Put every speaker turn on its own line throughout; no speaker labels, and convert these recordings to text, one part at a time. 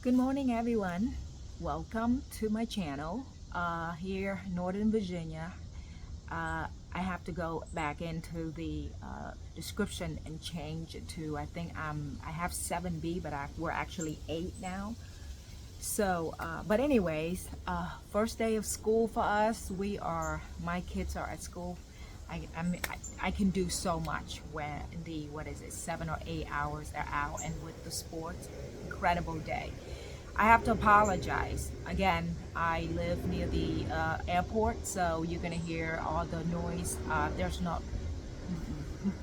Good morning, everyone. Welcome to my channel here, Northern Virginia. I have to go back into the description and change it to, I think I have 7B, but we're actually 8 now. So, but anyways, first day of school for us. My kids are at school. I can do so much when what is it, 7 or 8 hours they're out and with the sports. Incredible day. I have to apologize. Again, I live near the airport, so you're gonna hear all the noise. There's not,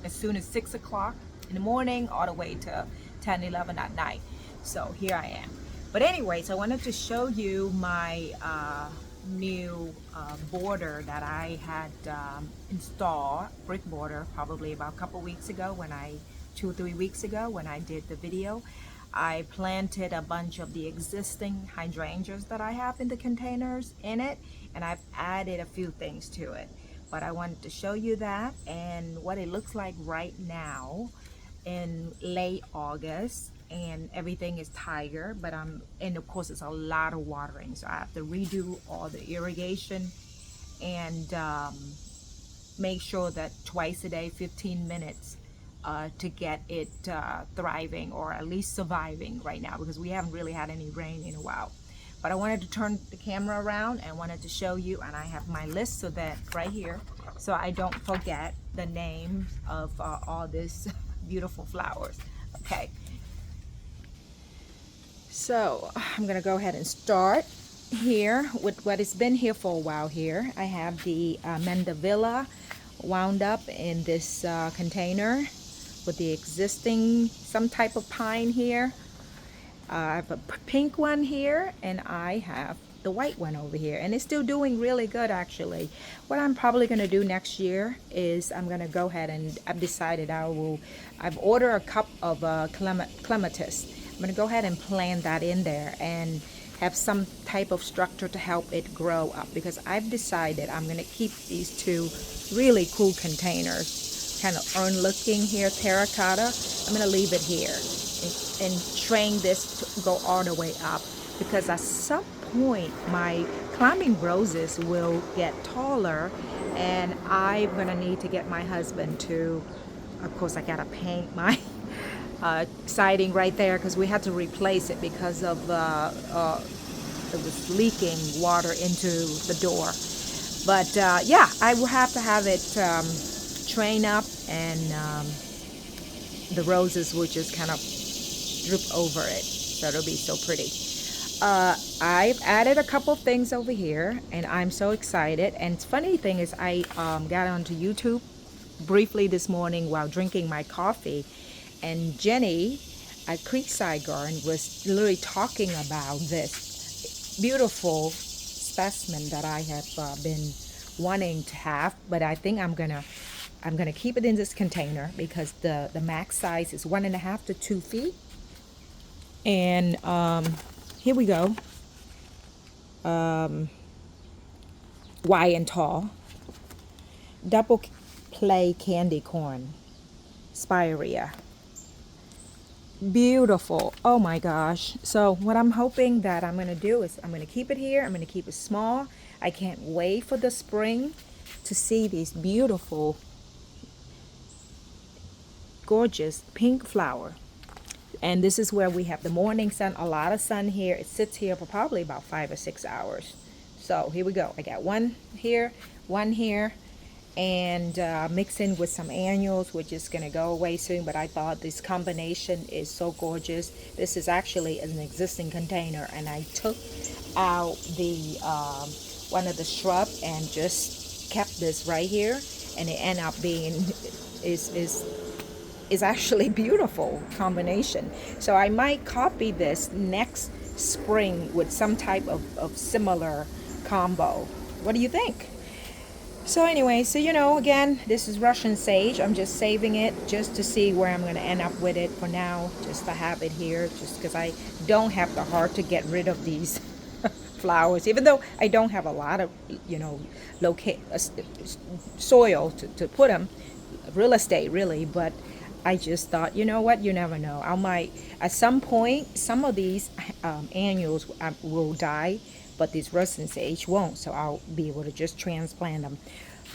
as soon as 6 o'clock in the morning all the way to 10, 11 at night. So here I am. But anyways, I wanted to show you my new border that I had installed, brick border, probably about a couple weeks ago 2 or 3 weeks ago when I did the video. I planted a bunch of the existing hydrangeas that I have in the containers in it, and I've added a few things to it. But I wanted to show you that and what it looks like right now in late August, and everything is tiger, but and of course it's a lot of watering, so I have to redo all the irrigation and make sure that twice a day, 15 minutes to get it thriving, or at least surviving right now, because we haven't really had any rain in a while. But I wanted to turn the camera around and wanted to show you, and I have my list so that right here, so I don't forget the name of all this beautiful flowers. Okay, so I'm gonna go ahead and start here with what has been here for a while. Here I have the mandevilla wound up in this container with the existing some type of pine here. I have a pink one here, and I have the white one over here, and it's still doing really good actually. What I'm probably going to do next year is I'm going to go ahead and I've decided I've ordered a cup of clematis. I'm going to go ahead and plant that in there and have some type of structure to help it grow up, because I've decided I'm going to keep these two really cool containers, kind of urn looking here, terracotta. I'm going to leave it here and train this to go all the way up, because at some point my climbing roses will get taller, and I'm going to need to get my husband to, of course I got to paint my siding right there, because we had to replace it because of it was leaking water into the door. But yeah, I will have to have it train up, and the roses will just kind of droop over it, so it'll be so pretty. I've added a couple things over here, and I'm so excited. And funny thing is, I got onto YouTube briefly this morning while drinking my coffee, and Jenny at Creekside Garden was literally talking about this beautiful specimen that I have been wanting to have. But I think I'm gonna keep it in this container, because the max size is 1.5 to 2 feet. And here we go. Wide and tall. Double play candy corn. Spirea. Beautiful. Oh my gosh. So what I'm hoping that I'm going to do is I'm going to keep it here. I'm going to keep it small. I can't wait for the spring to see these beautiful, gorgeous pink flower. And this is where we have the morning sun, a lot of sun here. It sits here for probably about 5 or 6 hours. So here we go. I got one here, and mixing with some annuals, which is going to go away soon. But I thought this combination is so gorgeous. This is actually an existing container, and I took out the one of the shrub and just kept this right here, and it ended up being is actually beautiful combination. So I might copy this next spring with some type of similar combo. What do you think? So anyway, so again, this is Russian sage. I'm just saving it just to see where I'm going to end up with it. For now, just to have it here, just because I don't have the heart to get rid of these flowers, even though I don't have a lot of soil to put them, real estate really. But I just thought, you know what, you never know. I might, at some point, some of these annuals will die, but these Russian sage won't. So I'll be able to just transplant them.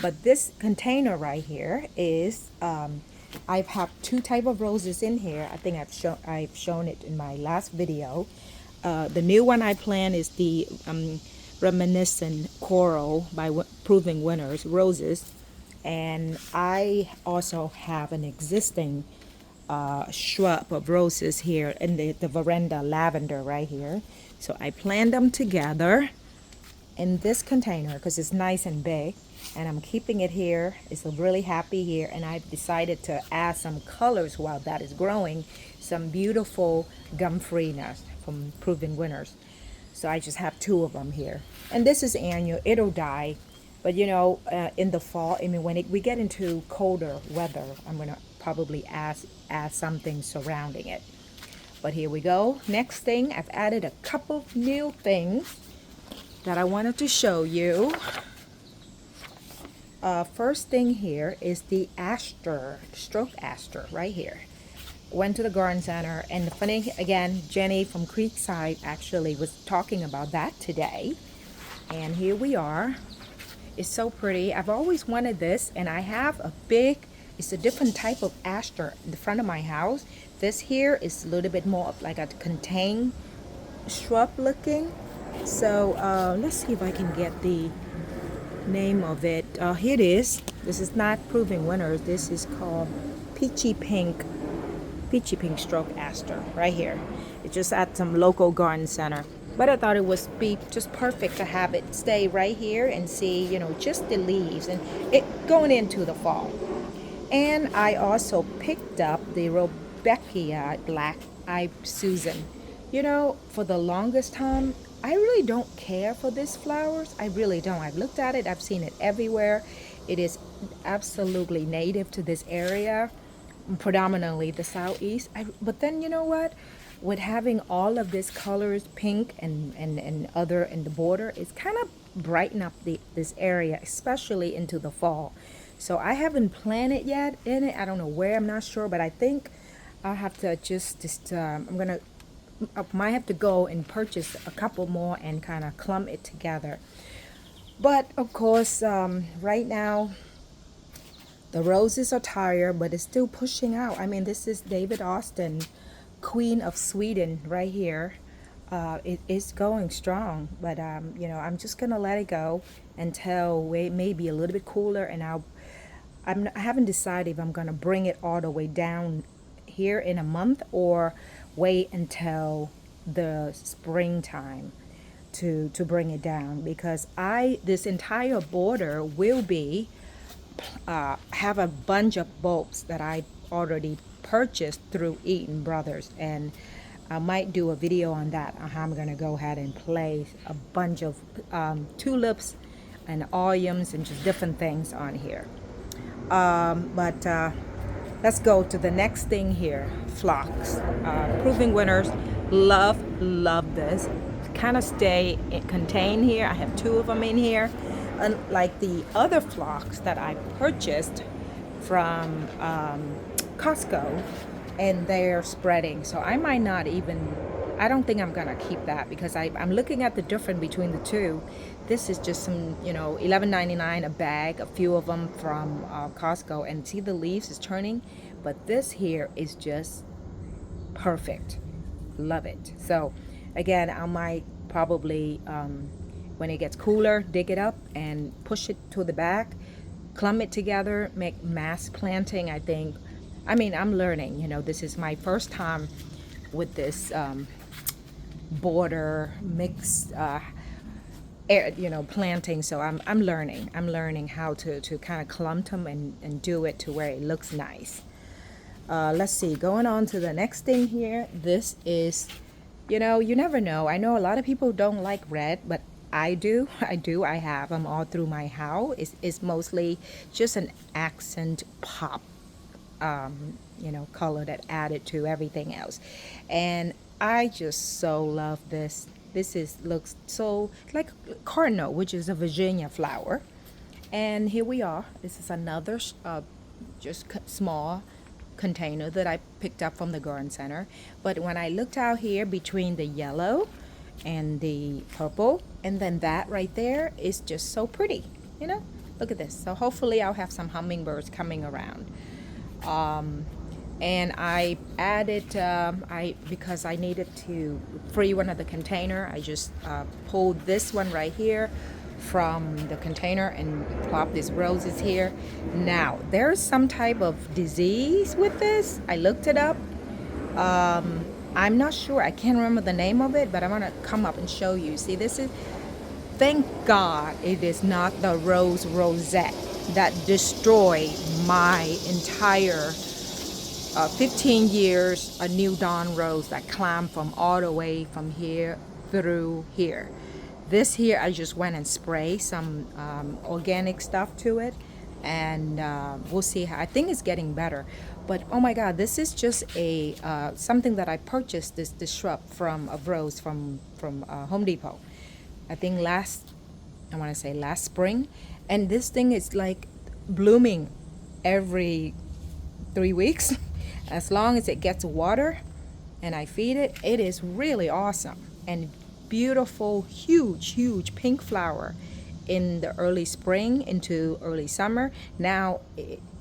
But this container right here is, I have two type of roses in here. I think I've shown it in my last video. The new one I plan is the reminiscent coral by Proving Winners roses, and I also have an existing shrub of roses here in the veranda lavender right here. So I planted them together in this container because it's nice and big, and I'm keeping it here. It's really happy here, and I've decided to add some colors while that is growing, some beautiful gum-freeness from Proven Winners. So I just have two of them here, and this is annual. It'll die, but you know, in the fall, I mean, when we get into colder weather, I'm gonna probably add something surrounding it. But here we go. Next thing, I've added a couple new things that I wanted to show you. First thing here is the aster, stroke aster, right here. Went to the garden center, and the funny, again, Jenny from Creekside actually was talking about that today. And here we are. It's so pretty. I've always wanted this, and I have a big, it's a different type of aster in the front of my house. This here is a little bit more of like a contained shrub looking. So let's see if I can get the name of it. Here it is. This is not Proving Winners. This is called Peachy Pink Stroke Aster right here. It's just at some local garden center. But I thought it would be just perfect to have it stay right here and see, you know, just the leaves and it going into the fall. And I also picked up the Rudbeckia Black Eyed Susan. You know, for the longest time, I really don't care for these flowers. I really don't. I've looked at it. I've seen it everywhere. It is absolutely native to this area, predominantly the southeast. But then you know what? With having all of these colors, pink and other in the border, it's kind of brighten up this area, especially into the fall. So I haven't planted yet in it. I don't know where. I'm not sure, but I think I'll have to just I might have to go and purchase a couple more and kind of clump it together. But of course, right now the roses are tired, but it's still pushing out. I mean, this is David Austin, Queen of Sweden, right here. It is going strong, but you know, I'm just gonna let it go until it may be a little bit cooler, and I haven't decided if I'm gonna bring it all the way down here in a month or wait until the springtime to bring it down, because this entire border will be have a bunch of bulbs that I already purchased through Eaton Brothers, and I might do a video on that on how I'm going to go ahead and place a bunch of tulips and alliums and just different things on here. But let's go to the next thing here. Phlox. Proving Winners. Love this. Kind of stay contained here. I have two of them in here. Unlike the other phlox that I purchased from Costco, and they're spreading. So I might not even, I don't think I'm gonna keep that, because I'm looking at the difference between the two. This is just some, you know, $11.99 a bag, a few of them from Costco, and see the leaves is turning, but this here is just perfect. Love it. So again, I might probably when it gets cooler, dig it up and push it to the back, clump it together, make mass planting. I think, I mean, I'm learning, you know, this is my first time with this border mix you know, planting. So I'm learning how to kind of clump them and do it to where it looks nice. Let's see, going on to the next thing here. This is, you know, you never know. I know a lot of people don't like red, but I do. I have them all through my house. It's mostly just an accent pop, you know, color that added to everything else. And I just so love this. This looks so like cardinal, which is a Virginia flower. And here we are. This is another just small container that I picked up from the garden center. But when I looked out here between the yellow and the purple, and then that right there is just so pretty, you know? Look at this. So hopefully I'll have some hummingbirds coming around. And I added, because I needed to free one of the container, I just pulled this one right here from the container and plop these roses here. Now, there's some type of disease with this. I looked it up. I'm not sure. I can't remember the name of it, but I'm going to come up and show you. See, this is, thank God it is not the rose rosette that destroyed my entire 15 years, a new dawn rose that climbed from all the way from here through here. This here, I just went and sprayed some organic stuff to it, and we'll see how. I think it's getting better, but oh my God, this is just a something that I purchased this shrub from a rose from Home Depot. I think I want to say last spring, and this thing is like blooming every 3 weeks. As long as it gets water and I feed it, it is really awesome and beautiful, huge pink flower in the early spring into early summer. Now,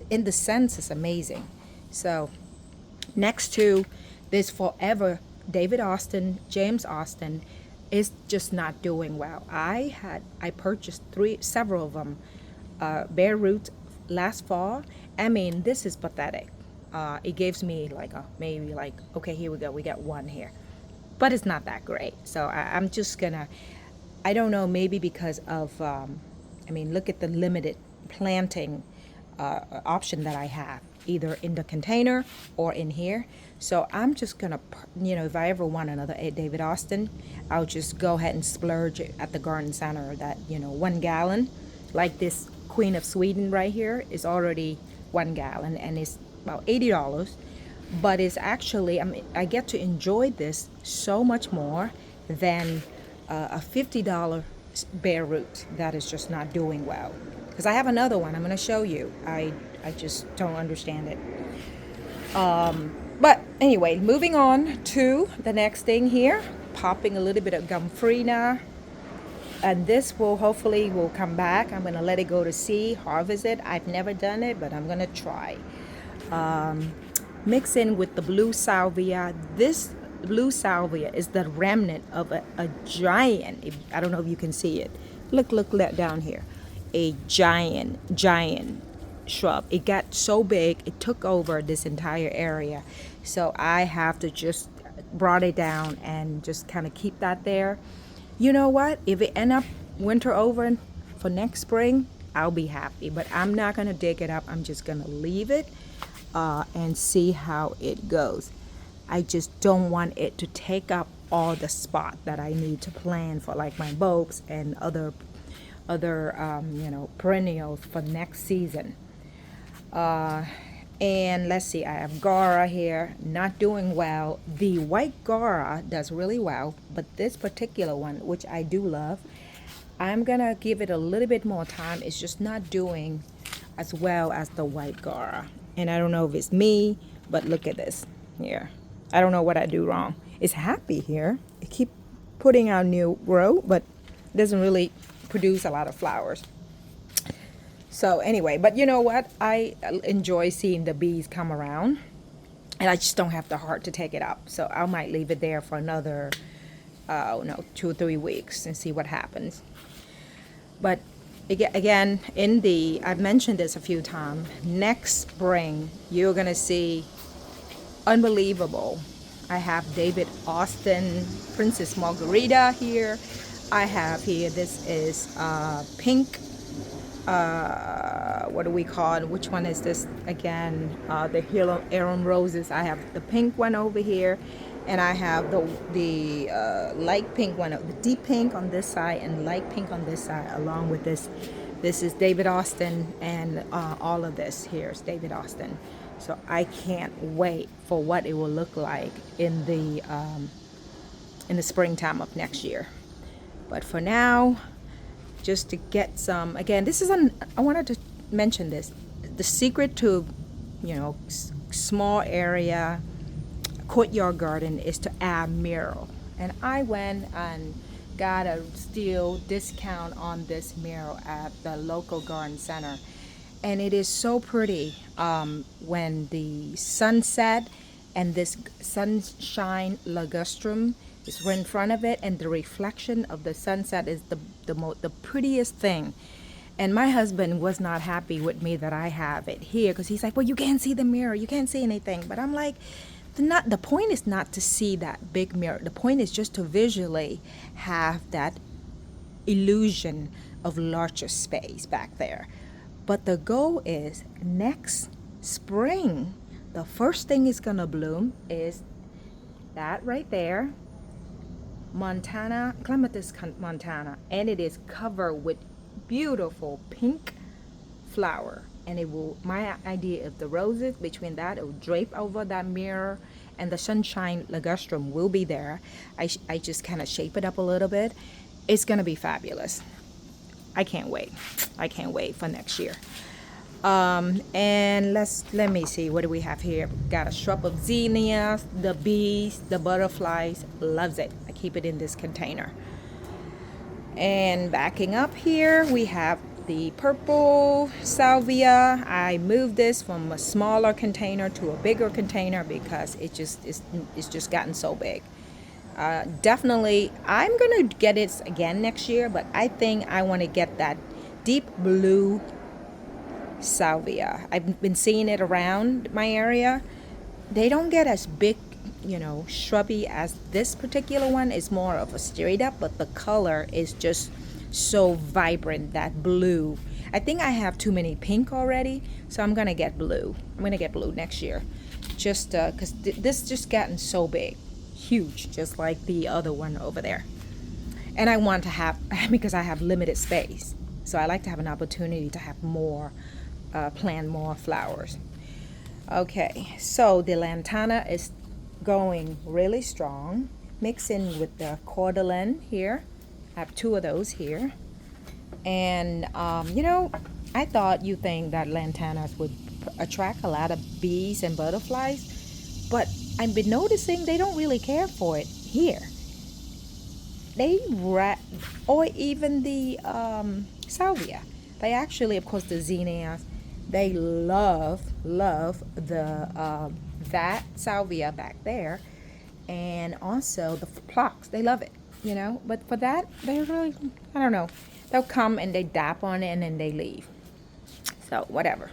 in the sense, it's amazing. So, next to this forever David Austin, James Austin, is just not doing well. I purchased several of them, bare root last fall. I mean, this is pathetic. It gives me like maybe like, okay, here we go, we got one here, but it's not that great. So I'm just gonna, I don't know, maybe because of I mean, look at the limited planting option that I have, either in the container or in here. So I'm just gonna, if I ever want another David Austin, I'll just go ahead and splurge at the garden center. That 1 gallon, like this Queen of Sweden right here, is already 1 gallon, and it's about $80. But it's actually, I get to enjoy this so much more than a $50 bare root that is just not doing well. Because I have another one I'm going to show you. I just don't understand it. But anyway, moving on to the next thing here, popping a little bit of Gumfrina. And this will hopefully will come back. I'm going to let it go to seed, harvest it. I've never done it, but I'm going to try. Mix in with the blue salvia. This blue salvia is the remnant of a giant, I don't know if you can see it. Look down here. A giant shrub. It got so big, it took over this entire area. So I have to just brought it down and just kind of keep that there. You know what? If it end up winter over for next spring, I'll be happy. But I'm not going to dig it up. I'm just going to leave it and see how it goes. I just don't want it to take up all the spot that I need to plant for like my bulbs and other perennials for next season. And let's see, I have Gara here, not doing well. The white Gara does really well, but this particular one, which I do love, I'm gonna give it a little bit more time. It's just not doing as well as the white Gara. And I don't know if it's me, but look at this here. I don't know what I do wrong. It's happy here. It keep putting out new growth, but it doesn't really produce a lot of flowers. So anyway, but you know what? I enjoy seeing the bees come around, and I just don't have the heart to take it up. So I might leave it there for another, 2 or 3 weeks and see what happens. But again, I've mentioned this a few times. Next spring, you're gonna see unbelievable. I have David Austin, Princess Margarita here. I have here, this is pink, what do we call it? Which one is this again? The Halo Arum Roses. I have the pink one over here, and I have the light pink one, the deep pink on this side and light pink on this side, along with this. This is David Austin, and all of this here is David Austin. So I can't wait for what it will look like in the springtime of next year. But for now, just to get some, again, I wanted to mention this. The secret to, small area courtyard garden is to add mural. And I went and got a still discount on this mural at the local garden center. And it is so pretty when the sunset and this sunshine ligustrum is right in front of it, and the reflection of the sunset is the prettiest thing. And my husband was not happy with me that I have it here, because he's like, well, you can't see the mirror, you can't see anything. But I'm like, the point is not to see that big mirror. The point is just to visually have that illusion of larger space back there. But the goal is next spring, the first thing is gonna bloom is that right there, Montana, Clematis Montana, and it is covered with beautiful pink flower. And it will, my idea of the roses between that, it will drape over that mirror, and the sunshine ligustrum will be there. I just kind of shape it up a little bit. It's gonna be fabulous. I can't wait. I can't wait for next year. And let me see, what do we have here? Got a shrub of zinnias, the bees, the butterflies, loves it. I keep it in this container. And backing up here, we have the purple salvia. I moved this from a smaller container to a bigger container because it's just gotten so big. Definitely, I'm gonna get it again next year, but I think I want to get that deep blue salvia. I've been seeing it around my area. They don't get as big, shrubby as this particular one. It's more of a straight up, but the color is just so vibrant, that blue. I think I have too many pink already, so I'm gonna get blue. I'm gonna get blue next year, just because this just gotten so big, huge, just like the other one over there. And I want to have, because I have limited space, so I like to have an opportunity to have more, plant more flowers. Okay, so the lantana is going really strong, mixing with the cordylan here. I have two of those here. And I thought you think that lantanas would attract a lot of bees and butterflies, but I've been noticing they don't really care for it here. Or even the salvia. They actually, of course, the zinnias, they love the that salvia back there, and also the phlox. They love it, But for that, they really, I don't know. They'll come and they dap on it and then they leave. So whatever.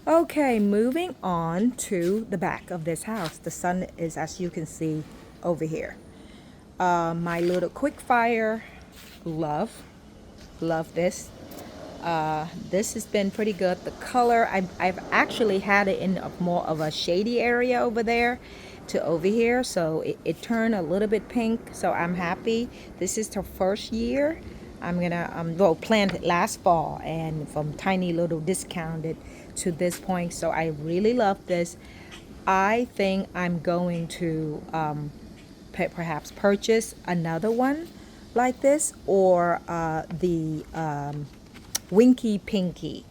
Okay, moving on to the back of this house. The sun is, as you can see, over here. My little quick fire, love this. This has been pretty good. The color, I've actually had it in more of a shady area over there to over here, so it turned a little bit pink, so I'm happy. This is the first year. I'm gonna plant it last fall, and from tiny little discounted to this point, so I really love this. I think I'm going to perhaps purchase another one like this, or the Winky Pinky.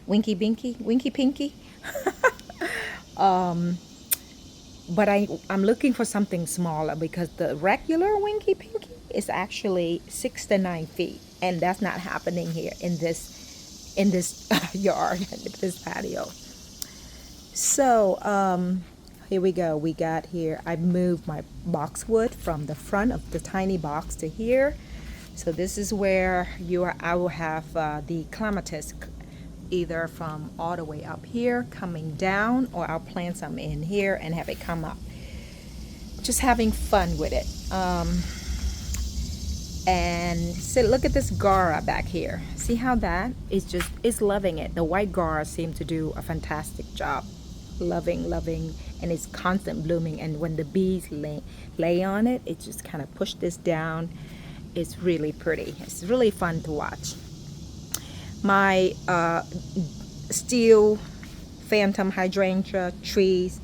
But I'm looking for something smaller, because the regular Winky Pinky is actually 6 to 9 feet, and that's not happening here in this yard, this patio. So here we go. We got here, I moved my boxwood from the front of the tiny box to here. So this is where I will have the clematis, either from all the way up here coming down, or I'll plant some in here and have it come up. Just having fun with it. And so look at this Gara back here. See how that is it's loving it. The white Gara seem to do a fantastic job. Loving, and it's constant blooming. And when the bees lay on it, it just kind of push this down. It's really pretty. It's really fun to watch. My steel phantom hydrangea trees,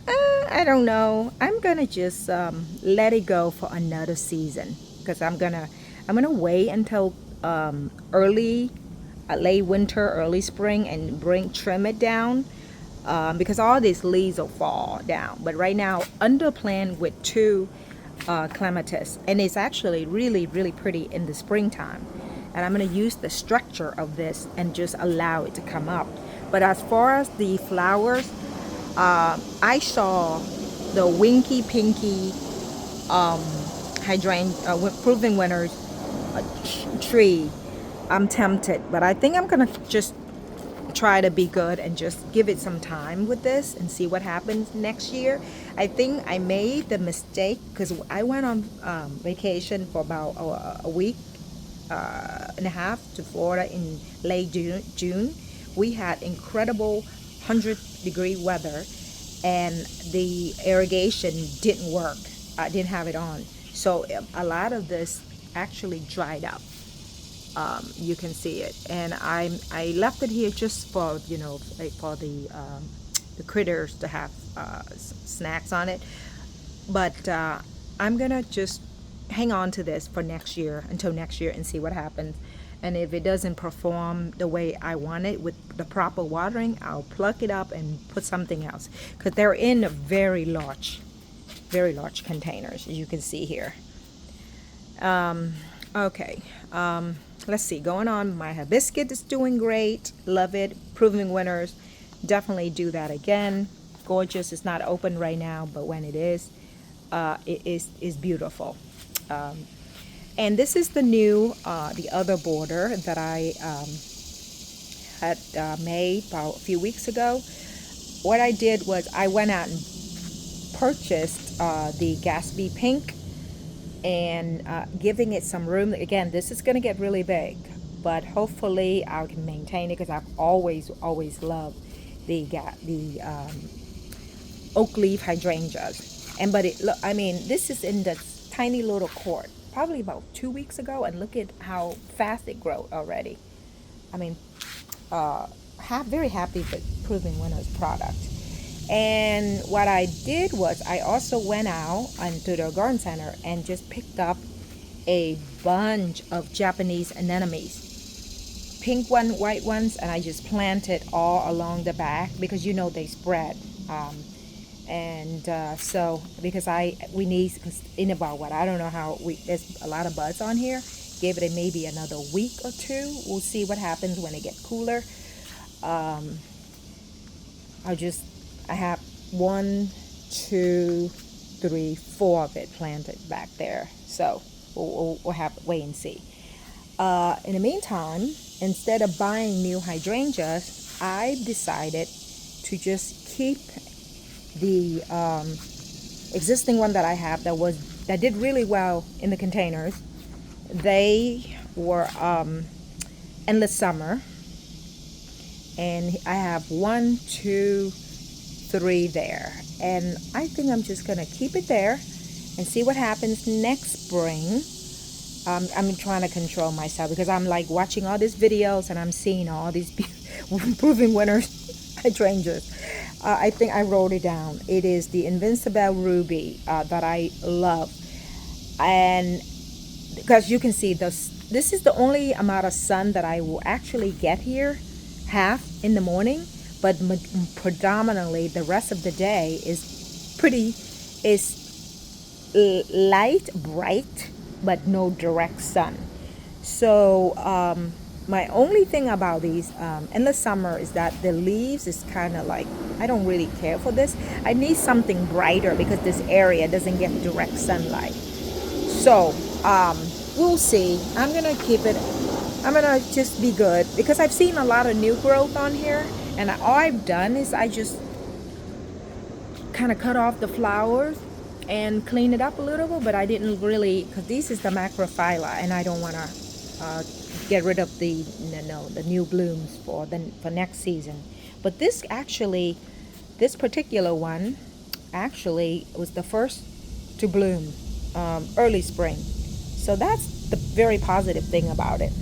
I don't know. I'm gonna just let it go for another season, because I'm gonna wait until late winter, early spring, and trim it down. because all these leaves will fall down. But right now, underplant with two clematis, and it's actually really, really pretty in the springtime. And I'm going to use the structure of this and just allow it to come up. But as far as the flowers, I saw the Winky Pinky hydrangea, proven winners tree. I'm tempted, but I think I'm gonna just try to be good and just give it some time with this and see what happens next year. I think I made the mistake because I went on vacation for about a week and a half to Florida in late June. We had incredible 100-degree weather, and the irrigation didn't work. I didn't have it on, so a lot of this actually dried up. You can see it, and I left it here just for, you know, like for the critters to have snacks on it. But I'm gonna just hang on to this for next year, until next year, and see what happens. And if it doesn't perform the way I want it with the proper watering, I'll pluck it up and put something else, because they're in very large containers, as you can see here. Okay, let's see, going on. My hibiscus is doing great, love it, proving winners, definitely do that again. Gorgeous. It's not open right now, but when it is beautiful. And this is the new, the other border that I had made about a few weeks ago. What I did was I went out and purchased the Gatsby Pink, and giving it some room. Again, this is going to get really big, but hopefully I can maintain it, because I've always loved the oak leaf hydrangeas. And but it look, I mean, this is in the tiny little quart, probably about 2 weeks ago, and look at how fast it grows already. I mean, very happy with Proving Winners product. And what I did was I also went out into the garden center and just picked up a bunch of Japanese anemones, pink one, white ones, and I just planted all along the back, because you know they spread. So because we need, because in about what, I don't know how, there's a lot of buds on here. Give it maybe another week or two. We'll see what happens when it gets cooler. I have 1, 2, 3, 4 of it planted back there. So we'll have to wait and see. In the meantime, instead of buying new hydrangeas, I decided to just keep the existing one that I have that did really well in the containers. They were Endless Summer, and I have 1, 2, 3 there, and I think I'm just gonna keep it there and see what happens next spring. I'm trying to control myself, because I'm like watching all these videos and I'm seeing all these Proving Winners hydrangeas. I think I wrote it down. It is the Invincible Ruby that I love, and because you can see this is the only amount of sun that I will actually get here, half in the morning, but predominantly the rest of the day is light, bright, but no direct sun. So my only thing about these Endless Summer is that the leaves is kind of like, I don't really care for this. I need something brighter, because this area doesn't get direct sunlight. So we'll see. I'm gonna keep it. I'm gonna just be good, because I've seen a lot of new growth on here, and all I've done is I just kind of cut off the flowers and clean it up a little bit, but I didn't really, because this is the macrophylla, and I don't want to get rid of the new blooms for next season. But this particular one actually was the first to bloom early spring, so that's the very positive thing about it.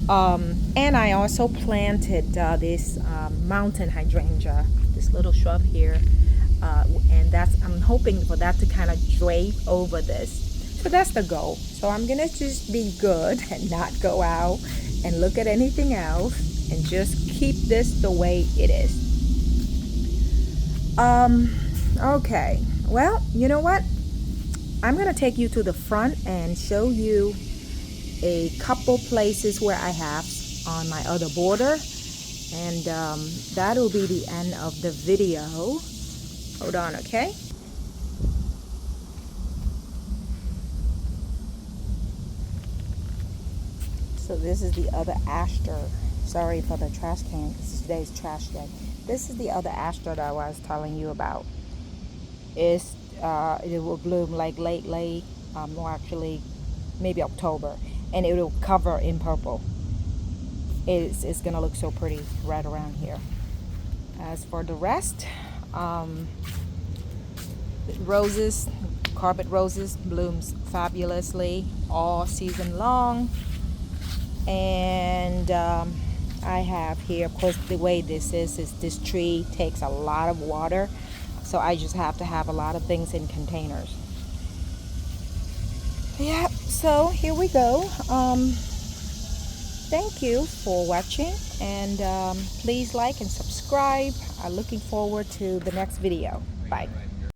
And I also planted this mountain hydrangea, this little shrub here, and I'm hoping for that to kind of drape over this. So that's the goal. So I'm gonna just be good and not go out and look at anything else, and just keep this the way it is. Okay, well, you know what? I'm gonna take you to the front and show you a couple places where I have on my other border, and that'll be the end of the video. Hold on, okay? So this is the other aster. Sorry for the trash can, because today's trash day. This is the other aster that I was telling you about. It will bloom like late, or actually maybe October, and it will cover in purple. It's gonna look so pretty right around here. As for the rest, roses, carpet roses blooms fabulously all season long. And I have here, of course, the way this is this tree takes a lot of water, so I just have to have a lot of things in containers. Yeah, so here we go. Thank you for watching, and please like and subscribe. I'm looking forward to the next video. Bye.